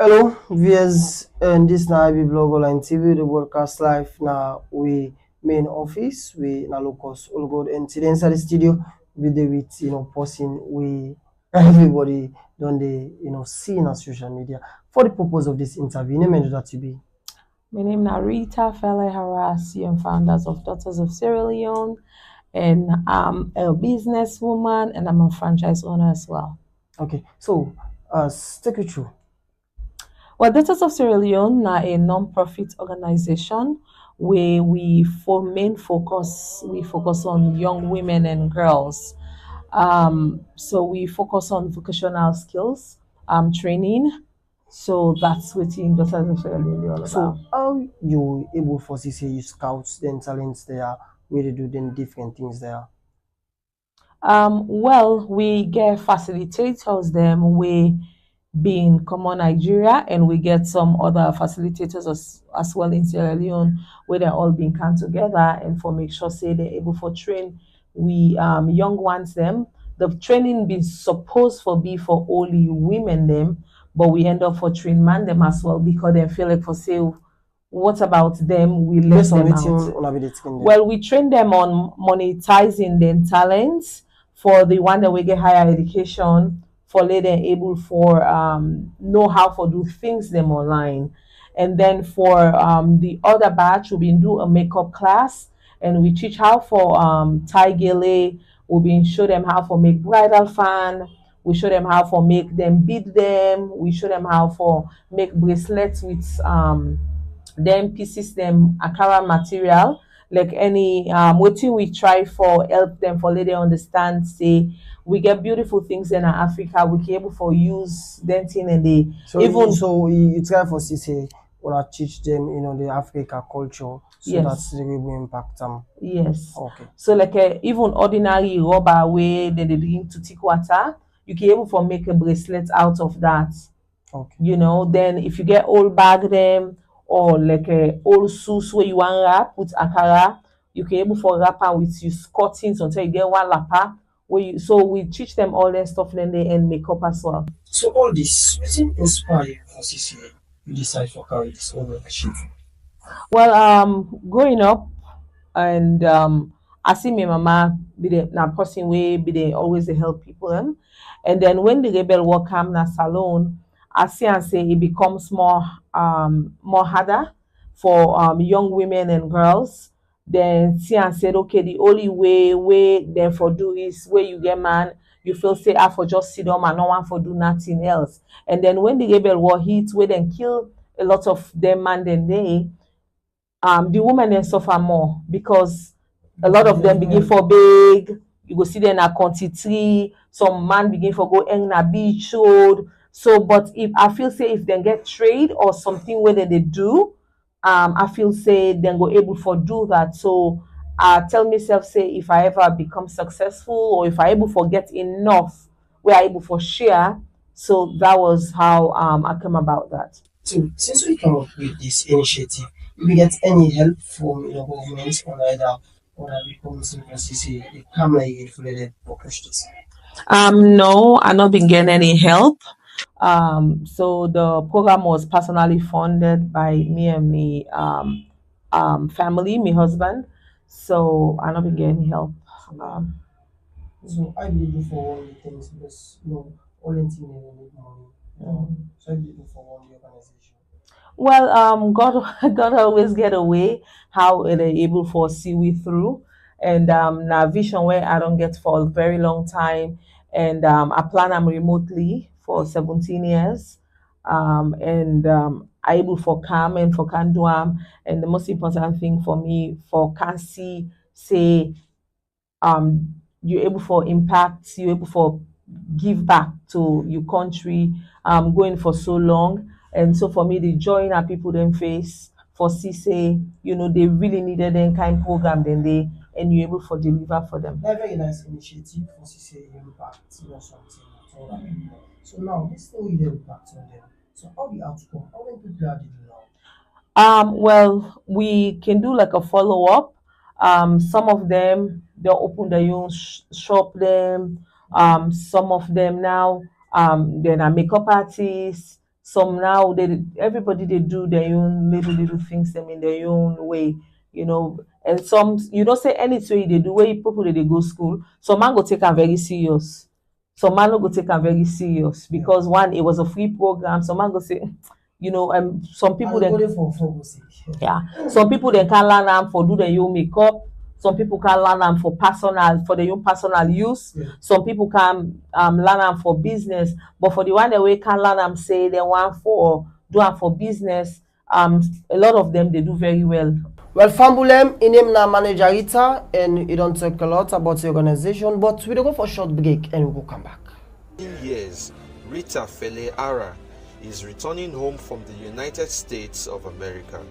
Hello, viewers, and this na IB Blog Online TV, the broadcast live na we main office, we na locus all good and today inside the studio with the person we everybody don't they see in our social media for the purpose of this interview. Name and that to be. My name is Rita Felleh Arah, CEO and founders of Daughters of Sierra Leone, and I'm a businesswoman and I'm a franchise owner as well. Okay, so take it through. Well, Daughters of Sierra Leone are a non-profit organization where we focus on young women and girls. So we focus on vocational skills, training. So that's what Daughters of Sierra Leone is all about. So how you able for say you scout then talents there, where they do then different things there? Well, we get facilitators them we being common Nigeria, and we get some other facilitators as well in Sierra Leone, where they're all being come together and for make sure say they're able for train we young ones them. The training been supposed for be for only women them, but we end up for train man them as well because they feel like for sale. What about them? We let them out. Well, we train them on monetizing their talents for the one that we get higher education for later able for know how to do things them online. And then for the other batch, we been do a makeup class and we teach how for tie gele. We been show them how to make bridal fan. We show them how to make them bead them. We show them how to make bracelets with them pieces them akara material like any wetin we try for help them for let them understand say we get beautiful things in Africa we can able for use them thing and they so you try for say or teach them the Africa culture so yes. That's really will impact them. Yes. Okay. So like even ordinary rubber way that they drink to take water, you can able for make a bracelet out of that. Okay. Then if you get old bag them or like a old shoes where you want wrap with akara, you can able for wrapper with you cuttings until you get one lapper. So we teach them all that stuff then they end makeup as well. So all this, what inspire you for CCA? You decide to carry this over achieve? Well, growing up and I see my mama be the na person way be the always they help people them. And then when the rebel work come na salon, I see and say it becomes more harder for young women and girls. Then see and said, okay, the only way then for do is where you get man, you feel say I for just sit down and no one for do nothing else. And then when the rebel war hits, where then kill a lot of them man then they the women then suffer more because a lot of them begin for big. You go see them a country tree. Some man begin for go hang na beach road. So, but if I feel say if they get trade or something where they do, I feel say then go able for do that. So I tell myself say if I ever become successful or if I able for get enough, we are able for share. So that was how I came about that. So since we come up with this initiative, we get any help from government or either or becomes CCA, the camera inflated for questions? No, I've not been getting any help. So the program was personally funded by me and me family, my husband. So I've not been getting help. So I believe for all the things because all the things they need money. So I believe for all the organization. Well, God always get a way how they're able for see we through, and now vision where I don't get for a very long time, and I plan I'm remotely for 17 years, and I able for come and for can do and the most important thing for me for can see say you're able for impact, you're able for give back to your country going for so long. And so for me, the joy in our people then face for say, they really needed any kind program then they and you're able for deliver for them. That's a very nice initiative for CCA impact, something. So now let's know the impact on them. So how the outcome, how many people are doing now? Well, we can do like a follow up. Some of them they'll open their own shop them. Some of them now they're not makeup artists. Some now everybody they do their own little things them in their own way, you know. And some you don't say anything they do where people they go school. Some man go take them very serious. Some man no go take them very serious because one, it was a free program. Some man go say, you know, some people And then go there for music. yeah. Some people they can learn them for do their own makeup. Some people can learn them for their own personal use. Yeah. Some people can learn them for business. But for the one that we can learn them say they want for do them for business, a lot of them they do very well. Well, Fambulem, in him now manager Rita, and you don't talk a lot about the organization, but we'll go for a short break and we'll come back. In years, Rita Felleh Arah is returning home from the United States of America.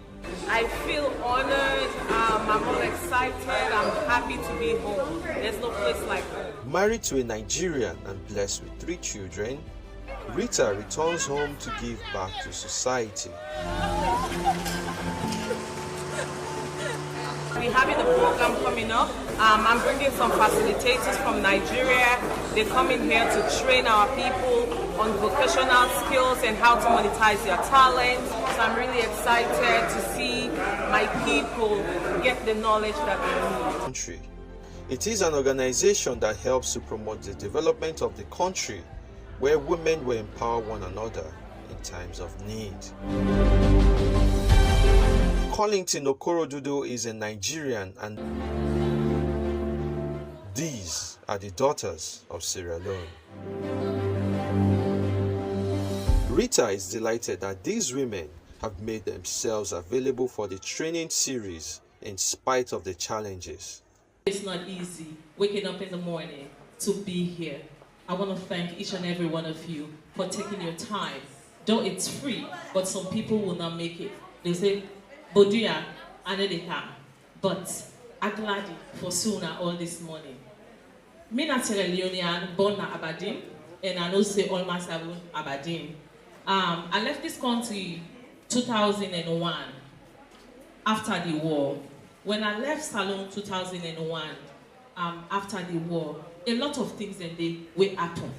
I feel honored, I'm all excited, I'm happy to be home. There's no place like home. Married to a Nigerian and blessed with 3 children, Rita returns home to give back to society. We're having a program coming up. I'm bringing some facilitators from Nigeria. They're coming here to train our people on vocational skills and how to monetize their talent. So I'm really excited to see my people get the knowledge that they need. It is an organization that helps to promote the development of the country, where women will empower one another in times of need. Collington Okorodudu is a Nigerian, and these are the Daughters of Sierra Leone. Rita is delighted that these women have made themselves available for the training series in spite of the challenges. It's not easy waking up in the morning to be here. I want to thank each and every one of you for taking your time. Though it's free, but some people will not make it. They say, Boduya, and then they come. But I'm glad for sooner all this morning. Me na Sierra Leonean, born na Aberdeen, and I know say almost Aberdeen. I left this country 2001 after the war. When I left Salon 2001, after the war, a lot of things then they will happen.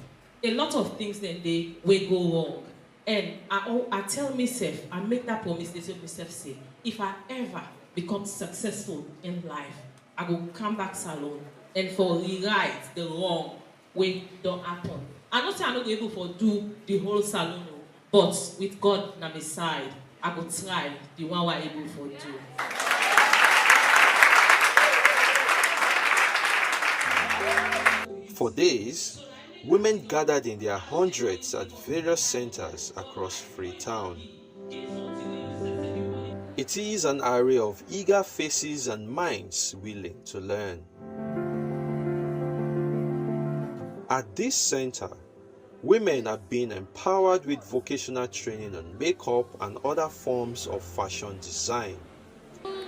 A lot of things then they will go wrong. And I tell myself, I make that promise to myself, say, if I ever become successful in life, I will come back Salon and for rewrite the wrong way don't happen. I don't say I'm not able to do the whole Salon, but with God on my side, I will try the one we're able to do. For days, women gathered in their hundreds at various centers across Freetown. It is an array of eager faces and minds willing to learn. At this center, women are being empowered with vocational training on makeup and other forms of fashion design. Gold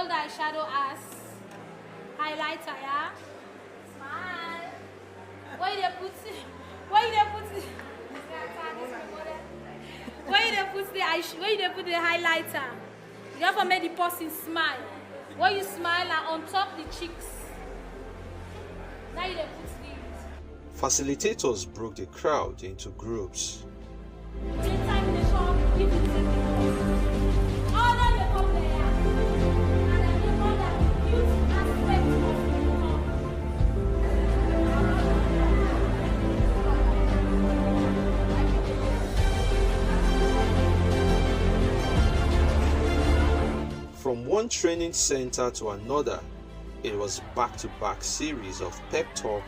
eyeshadow as highlighter, yeah? Smile. Where you put it? Where you put it? Where you put the highlighter? You have to make the person smile. When you smile and on top the cheeks. Now you put it. Facilitators broke the crowd into groups. From one training center to another, it was back-to-back series of pep talk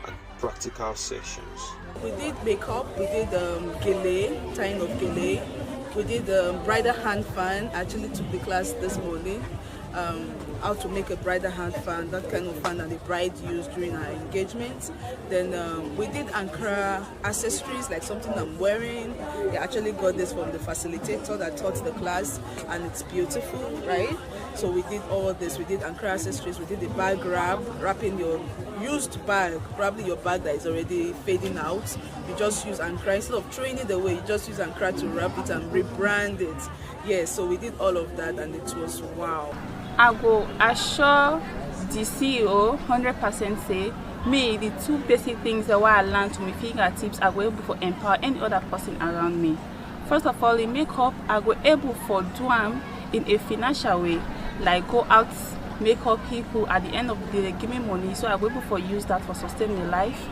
and practical sessions. We did makeup, we did gele, tying of gele, we did bridal hand fan. I actually took the class this morning, how to make a bridal hand fan, that kind of fan that the bride used during her engagement. Then we did Ankara accessories, like something I'm wearing. I actually got this from the facilitator that taught the class, and it's beautiful, right? So we did all this. We did Ankara accessories, we did the bag wrapping your used bag, probably your bag that is already fading out. You just use Ankara. Instead of throwing it away, you just use Ankara to wrap it and rebrand it. Yes, so we did all of that, and it was wow. I go assure the CEO 100% say me, the two basic things that I learned to my fingertips, I go able to empower any other person around me. First of all, in makeup, I go able to do them in a financial way, like go out, make up people at the end of the day, they give me money, so I go able to use that for sustaining my life.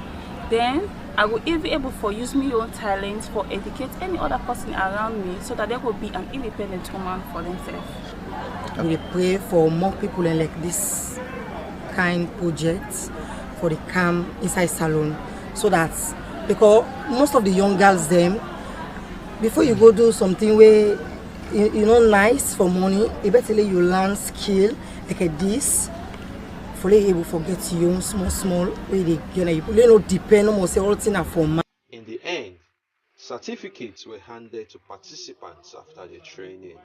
Then I will even able to use my own talents for educate any other person around me, so that they will be an independent woman for themselves. I will pray for more people in like this kind projects for the camp inside salon, so that because most of the young girls them, before you go do something where you know nice for money, eventually you learn skill like this for they able to get you small where they get you don't depend on say all thing for money. In the end, certificates were handed to participants after the training.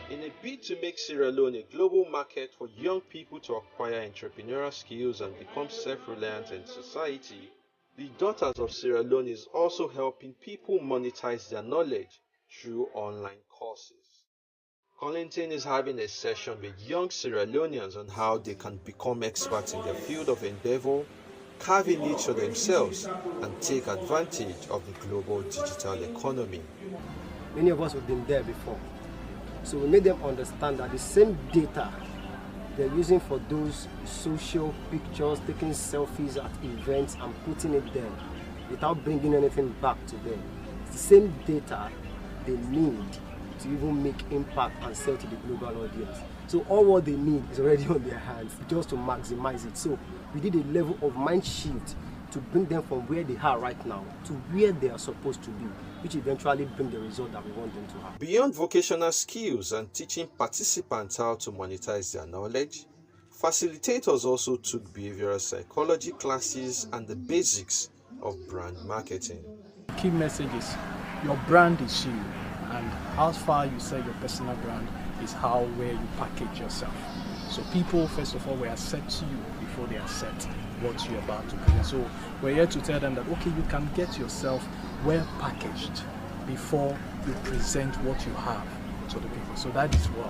In a bid to make Sierra Leone a global market for young people to acquire entrepreneurial skills and become self-reliant in society, the Daughters of Sierra Leone is also helping people monetize their knowledge through online courses. Collington is having a session with young Sierra Leoneans on how they can become experts in their field of endeavor, carve a niche for themselves, and take advantage of the global digital economy. Many of us have been there before. So we made them understand that the same data they're using for those social pictures, taking selfies at events and putting it there without bringing anything back to them, it's the same data they need to even make impact and sell to the global audience. So all what they need is already on their hands, just to maximize it. So we did a level of mind shift to bring them from where they are right now to where they are supposed to be, which eventually bring the result that we want them to have. Beyond vocational skills and teaching participants how to monetize their knowledge, facilitators also took behavioral psychology classes and the basics of brand marketing. Key message is your brand is you, and how far you sell your personal brand is how where you package yourself. So people, first of all, will accept you before they accept what you're about to present. So we're here to tell them that, okay, you can get yourself well packaged before you present what you have to the people. So that is what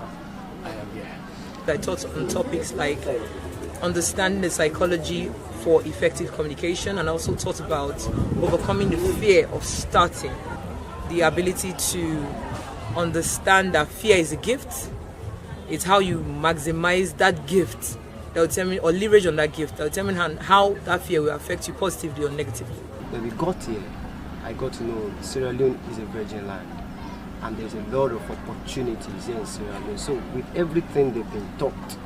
I am here. I taught on topics like understanding the psychology for effective communication, and also taught about overcoming the fear of starting, the ability to understand that fear is a gift. It's how you maximize that gift that will determine, or leverage on that gift that will determine how that fear will affect you positively or negatively. When we got here, I got to know Sierra Leone is a virgin land, and there's a lot of opportunities here in Sierra Leone. So with everything they've been taught,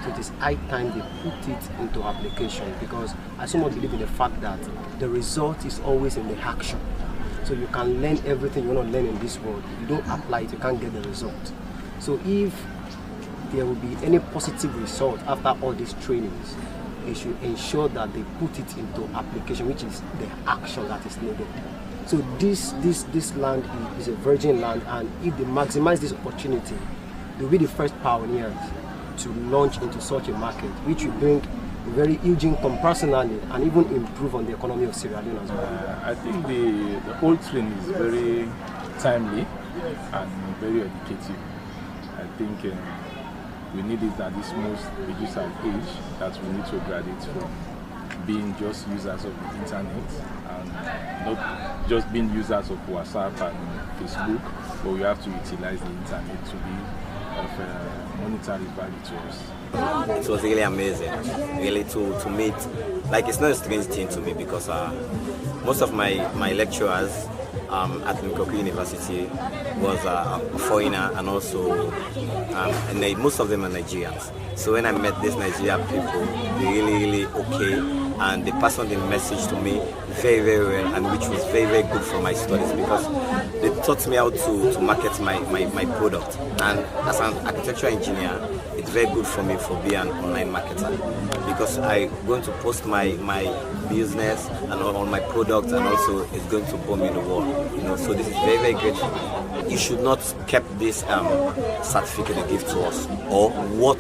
so it is high time they put it into application, because I somewhat believe in the fact that the result is always in the action. So you can learn everything you want to learn in this world. If you don't apply it, you can't get the result. So if there will be any positive result after all these trainings, they should ensure that they put it into application, which is the action that is needed. So this land is a virgin land, and if they maximize this opportunity, they'll be the first pioneers to launch into such a market, which will bring a very huge income personally and even improve on the economy of Sierra Leone as well. I think the whole training is very timely and very educative. I think we need it at this most digital age that we need to graduate from being just users of the internet and not just being users of WhatsApp and Facebook, but we have to utilize the internet to be of monetary value to us. It was really amazing, really to meet. Like, it's not a strange thing to me, because most of my lecturers at Nkoku University was a foreigner, and also and most of them are Nigerians. So when I met these Nigerian people, they really okay. and they passed on the message to me very, very well, and which was very, very good for my studies because they taught me how to market my product. And as an architectural engineer, it's very good for me for being an online marketer because I'm going to post my business and all my products, and also it's going to bomb in the world. So this is very, very great. You should not keep this certificate they give to us, or what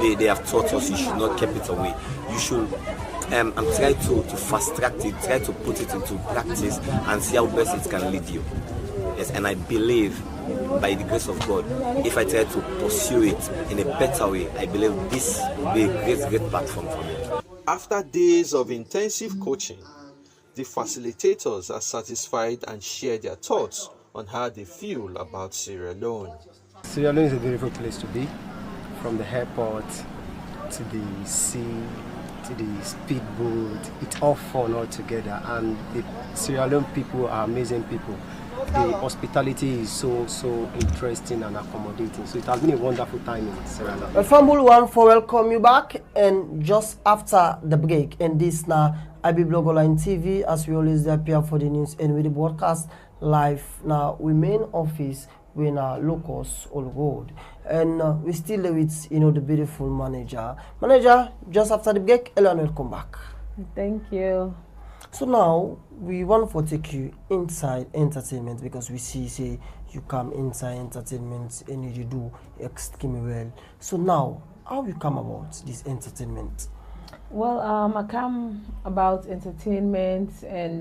they have taught us. You should not keep it away. You should try to fast track it, try to put it into practice and see how best it can lead you. Yes, and I believe by the grace of God, if I try to pursue it in a better way, I believe this will be a great platform for me. After days of intensive coaching, the facilitators are satisfied and share their thoughts on how they feel about Sierra Leone. Sierra Leone is a beautiful place to be, from the airport to the sea to the speedboat. It's all fun all together, and the Sierra Leone people are amazing people. The hospitality is so interesting and accommodating. So it has been a wonderful time in Sierra Leone. A fumble one for welcome you back, and just after the break, and this now IB Blog Online TV, as we always appear for the news and with the broadcast live now we main office we now locus all road, and we still with the beautiful manager just after the break. Ellen, welcome back. Thank you. So now we want to take you inside entertainment, because we see say you come inside entertainment and you do extremely well. So now, how you come about this entertainment? Well, I come about entertainment and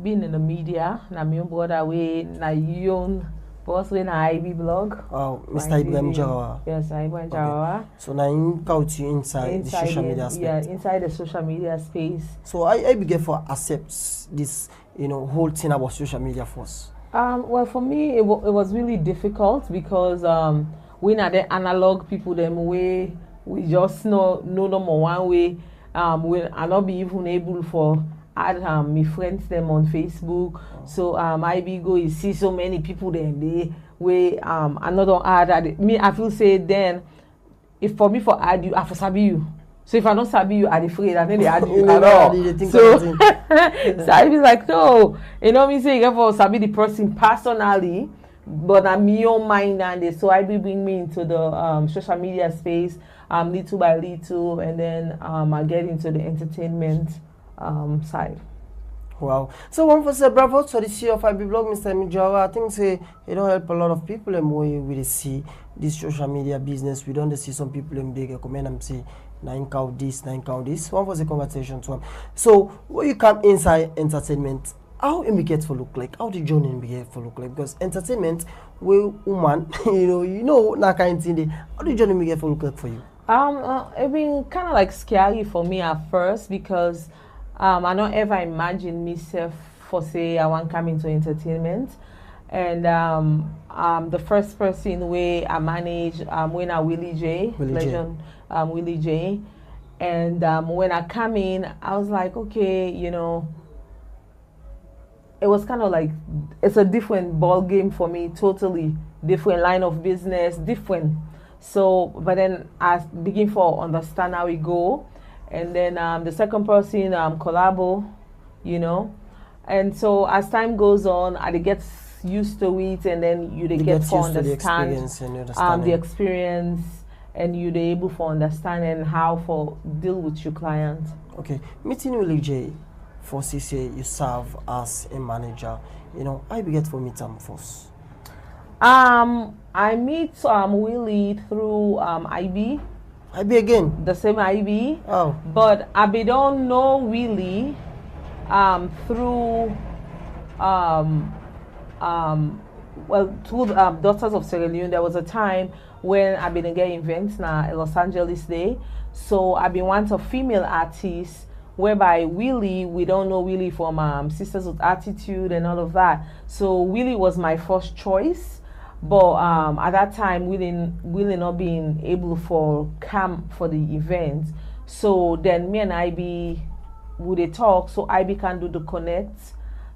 being in the media. Na my own brother way, na young boss way na IB blog. Oh, Mr. Ibrahim Jarawa. Yes, Ibrahim Jarawa. So now you count you inside the social media aspect. Yeah, inside the social media space. So I begin for accept this, whole thing about social media first. Well, for me, it was really difficult because we not the analog people them way. We just know them one way. We are not be even able for add my friends them on Facebook. So I be go you see so many people then they way another add me. I feel say then if for me for add you, I for sabi you. So if I don't sabi you, I'm afraid I think they add you at all. So so I be like no, me say you for sabi the person personally. But I'm your mind and so I be bring me into the social media space little by little, and then I get into the entertainment side. Wow. So one for say bravo to the CEO of IB Blog, Mr. Mijawa. I think say it don't help a lot of people and way we see this social media business. We don't see some people and they recommend them say 9 count this. One for the conversation to him. So when you come inside entertainment, how it get for look like? How the journey get for look like? Because entertainment, we woman, that kind of thing. How the journey get for look like for you? It been kind of like scary for me at first because I don't ever imagine myself for say I want to come into entertainment, and the first person where I manage when I Willie J, legend Willie J, and when I come in, I was like, okay, it was kind of like it's a different ball game for me, totally different line of business, different. So, but then I begin to understand how we go, and then the second person collabo, and so as time goes on, I get used to it, and then you get to understand the experience, and you able to understand and how to deal with your client. Okay, meeting Willie J. For CCA, you serve as a manager. I get for meet him first. I meet Willie through IB. IB again? The same IB. Oh. But I don't know Willie through through Daughters of Sierra Leone. There was a time when I been get events now Los Angeles Day. So I been one of female artists, whereby Willie, we don't know Willie from Sisters with Attitude and all of that. So Willie was my first choice, but at that time, Willie not being able for come for the event. So then me and IB would talk, so IB can do the connect.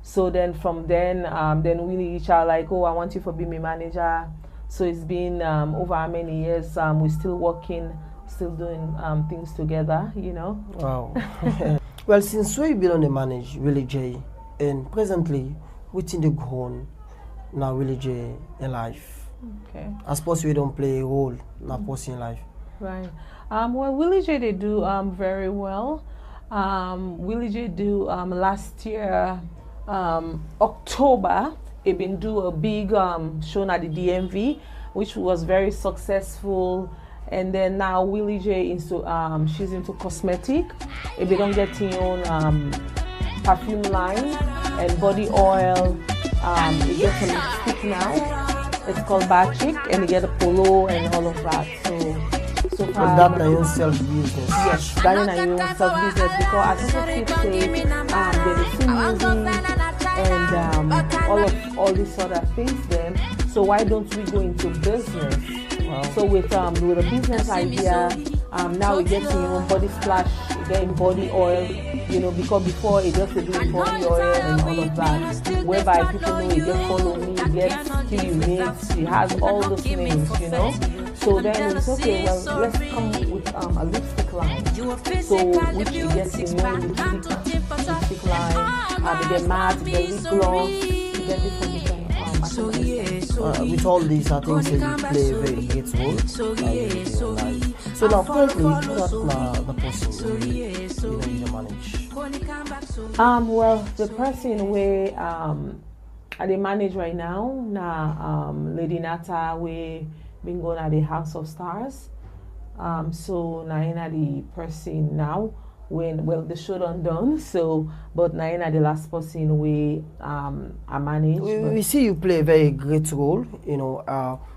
So then from then Willie reach out like, oh, I want you to be my manager. So it's been over how many years? We're still working still doing things together, you know. Wow. Well, since we been on the manage Willie J, and presently within the grown now Willie J in life. Okay. I suppose we don't play a role now in life. Right. Well, Willie J they do very well. Willie J do last year October. He been do a big show at the DMV, which was very successful. And then now Willie J into she's into cosmetic. If they don't get her own perfume line and body oil, you get a lipstick now. It's called Bad Chick, and you get a polo and all of that. So far, that na your self business. Yes, that is na your self business because I just keep saying there is still music and all these sort of things. Then, so why don't we go into business? Wow. So with a business idea, now we get your own body splash, getting body oil, you know, because before it just to do body oil and all of that, whereby people know you get Follow Me, you get Still You Made, she has all those names, you know. So then it's okay, well, let's come with a lipstick line. So which you get in your lipstick line, they get matte, they get lip gloss, you get different with all these, I think you play a very great role. So now currently, who's the person you manage? Well, the person where I manage right now, Lady Nata, we been going at the House of Stars. So Naina the person now when the show done. So but Naina the last person we I manage. We see you play a very great role. You know,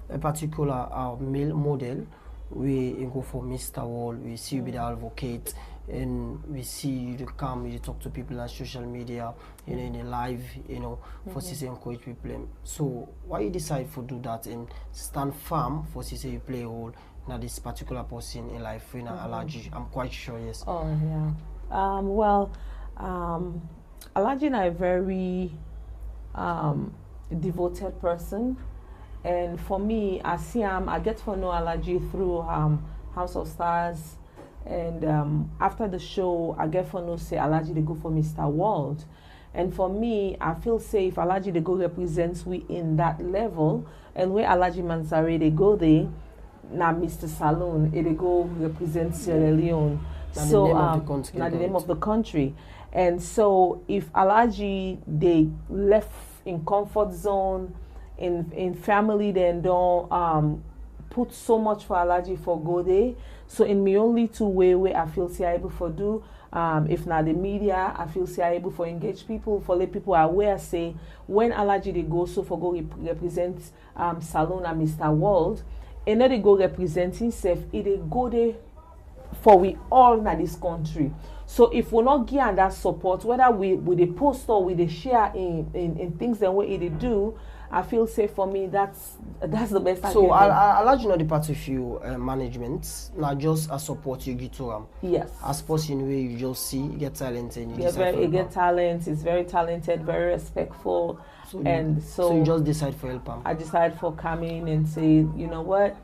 a particular male model. We go for Mr. World. We see you be the advocate, and we see you come, you talk to people on social media, you know, in a live, you know, for CC encourage people. So why you decide to do that and stand firm for CC you play a role now this particular person in life in allergy? I'm quite sure, yes. Oh yeah. Allergy is a very devoted person. And for me, I get to know Allergy through House of Stars, and after the show, I get to know say Allergy they go for Mr. World, and for me, I feel safe. Allergy they go represents we in that level, and where Allergy Mansare they go there, now Mr. Saloon they go represent Sierra Leone. So now the name of the country, and so if Allergy they left in comfort zone. In family, then don't put so much for Allergy for go there. So in me only two way I feel say able for do. If not the media, I feel say able for engage people, for let people aware say when Allergy they go so for go represent Salon and Mr. World, and then they go represent himself, they go there for we all in this country. So if we're not giving that support, whether we the post or we the share in things and what they do, I feel safe for me. That's the best. So I'll let you know the part of you management, not just a support you give to them. Yes. As person where you just see, you get talent and you get talent. It's very talented, very respectful, so you just decide for help them. I decide for coming and say, you know what.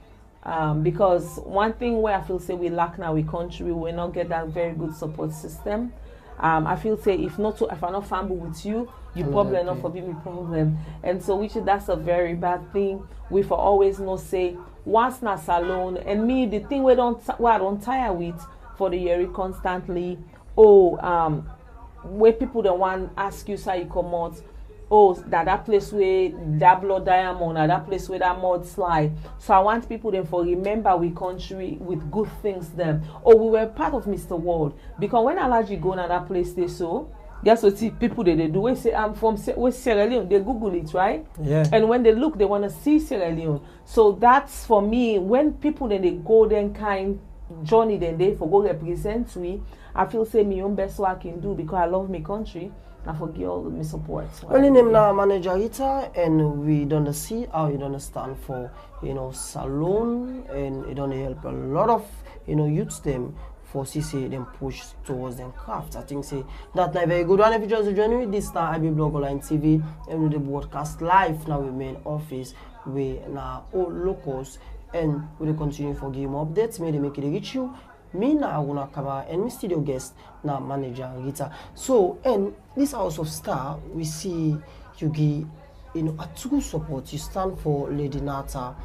Because one thing where I feel say we lack now we country, we will not get that very good support system. I feel say if I'm not family with you probably not forbid me problem. And so that's a very bad thing. We for always know say once na salon and me the thing I don't tire with for the year constantly, where people don't want ask you so you come out. That place where that blood diamond or that place where that mud slide. So I want people then for remember we country with good things then. We were part of Mr. World. Because when Allergy go to that place they so guess what people they do. We say I'm from Sierra Leone, they Google it, right? Yeah. And when they look, they want to see Sierra Leone. So that's for me, when people then they go then kind journey then they for go represent me, I feel say my own best what I can do because I love my country. I forgive all my support. Only name now manager Rita, and we don't see how you don't stand for salon, and it don't help a lot of youths them for CC them push towards them craft. I think say that not very good one. If you just join me this time, I be blog online TV and with the broadcast live now we main office we now all locals and we continue for give more updates. May they make it reach you. Me na Aruna Kaba and my studio guest na manager Rita. So and this House of Star we see you give a true support. You stand for Lady Nata,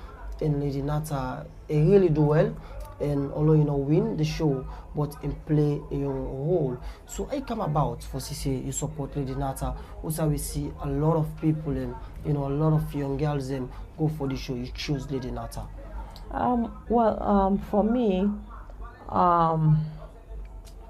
and Lady Nata really do well. And although win the show, but in play a role. So I come about for CC you support Lady Nata. Also we see a lot of people and a lot of young girls them go for the show. You choose Lady Nata. For me,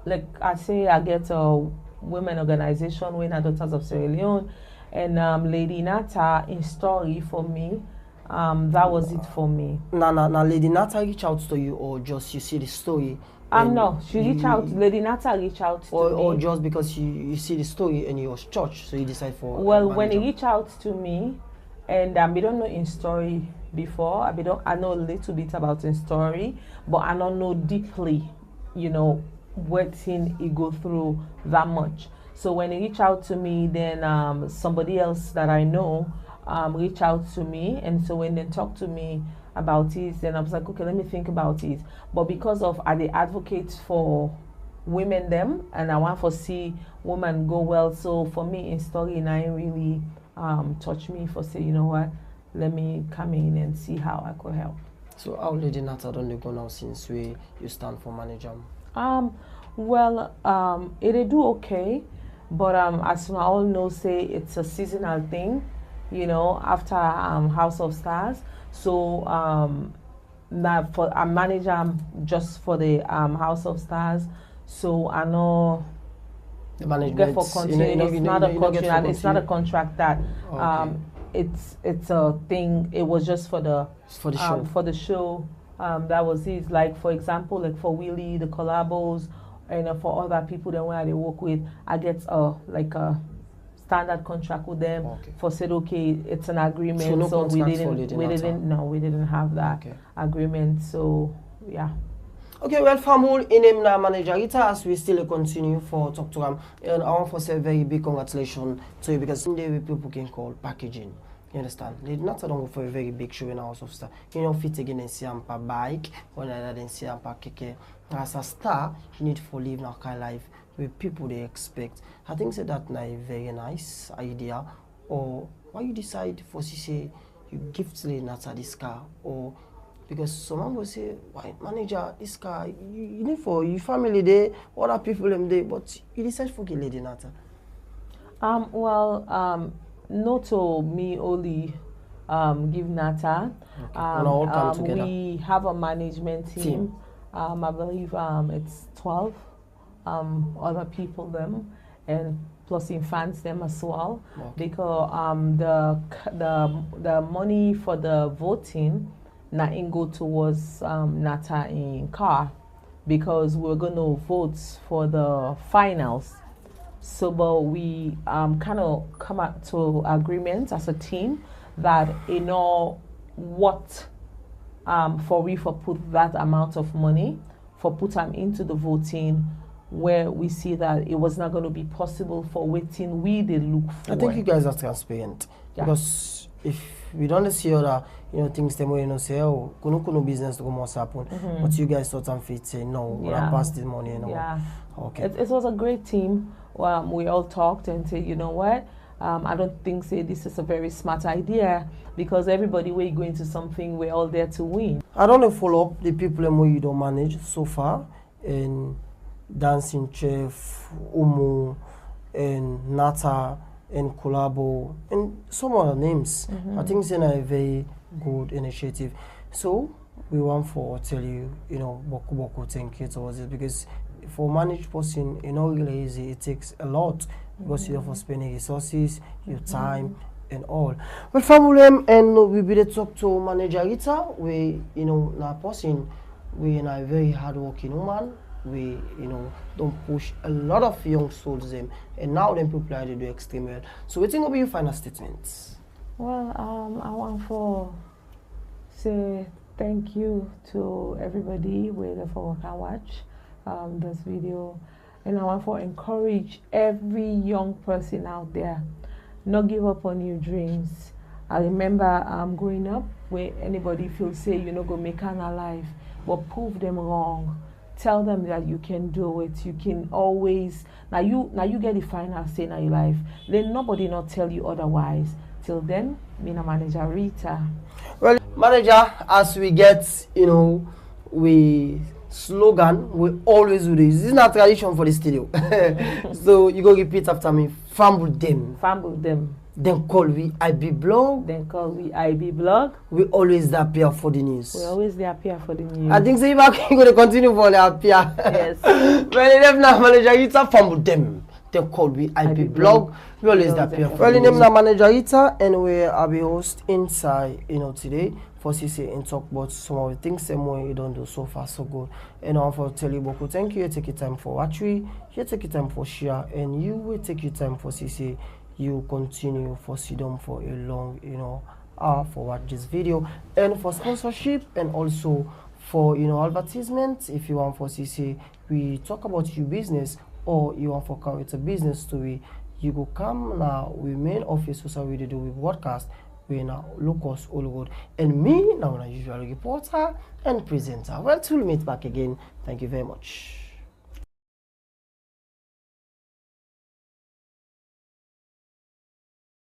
like I say, I get a women organization, we are Daughters of Sierra Leone, and Lady Nata in story for me. That was it for me. Now, Lady Nata reach out to you, or just you see the story? No, she reach out. Lady Nata reach out to me. Or just because you see the story in your church, so you decide for. Well, when he reach out to me, and we don't know in story before. I know a little bit about in story, but I don't know deeply, what thing he go through that much. So when he reach out to me, then somebody else that I know reach out to me, and so when they talk to me about it, then I was like, okay, let me think about it. But because of I the advocate for women them, and I want to see women go well, so for me in story, and I really touch me for say, you know what, let me come in and see how I could help. So how Lady Nata don't go now since you stand for manager? It do okay, but as we all know, say it's a seasonal thing, after House of Stars. So now for a manager just for the House of Stars. So I know the management for continue. It's not a contract. It's not a contract that it's a thing. It was just for the show. For the show. That was it. Like for example, like for Willie, the collabos, and for other people that when I work with, I get a standard contract with them for said okay, it's an agreement. So we didn't have that agreement. So yeah. Okay, well, family, in him na manager Rita, as we still continue for talk to him, and I want to say very big congratulations to you because today people can call packaging. You understand? They not don't go for a very big show in House of Star. Fit again and see him per bike, or then see him per keke. As a star, you need to live now kind of life with people they expect. I think that na a very nice idea. Or why you decide for say you gift Lady Nata this car, or because someone will say, why manager this car you need for your family there, other people them there, but you decide for Lady Nata. Not to me only give Nata. We have a management team. I believe it's 12 other people them, and plus in fans them as well. Because the money for the voting not go towards Nata in car, because we're gonna vote for the finals. So, but we kind of come up to agreement as a team that what for we for put that amount of money for put them into the voting, where we see that it was not going to be possible for waiting we did look for. I think you guys are transparent because if we don't see other things them way say no business to go must happen, but you guys thought and fit say no, we're gonna pass this money Okay. It was a great team. We all talked and said, you know what, I don't think say this is a very smart idea, because everybody we're going to something, we're all there to win. I don't know follow up the people who you don't manage so far, and Dancing Chef, Umu, and Nata, and Collabo, and some other names. I think it's a very good initiative. So we want to tell you, boku thank you towards it, because for managed person, really easy. It takes a lot because you have to spend resources, your time, and all. Well, family, and we be talk to manager Rita. We, na person, we a very hardworking woman. We, don't push a lot of young souls them, and now them people are do extremely well. So, what will be your final statements? Well, I want to say thank you to everybody waiting for what I watch this video, and I want to encourage every young person out there, not give up on your dreams. I remember growing up, where anybody feel say you know go make an life, but prove them wrong. Tell them that you can do it. You can always now you get the final say in your life. Then nobody not tell you otherwise. Till then, me na manager Rita. Well, manager, as we get, we slogan, we always do this. This is not tradition for the studio. So you go repeat after me. Fumble them. Fumble them. Then call we IB blog. Then call we IB blog. We always appear for the news. We always appear for the news. I think so. You're going to continue for the appear. Yes. Well, in name now manager, it's a fumble them. Then call we IB blog. We always appear. Well, in name now manager Rita, and we are the host inside. Today for CC and talk about some of the things same way you don't do so far so good. And I want to tell you, Boko, thank you. You take your time for watching. You take your time for share, and you will take your time for CC. You continue for Sidom for a long, for watch this video, and for sponsorship, and also for advertisement. If you want for CC, we talk about your business, or you want for come with a business story, you go come now. We main office so we do with broadcast. We now locals all good, and me now usual reporter and presenter. Well, till we meet back again. Thank you very much.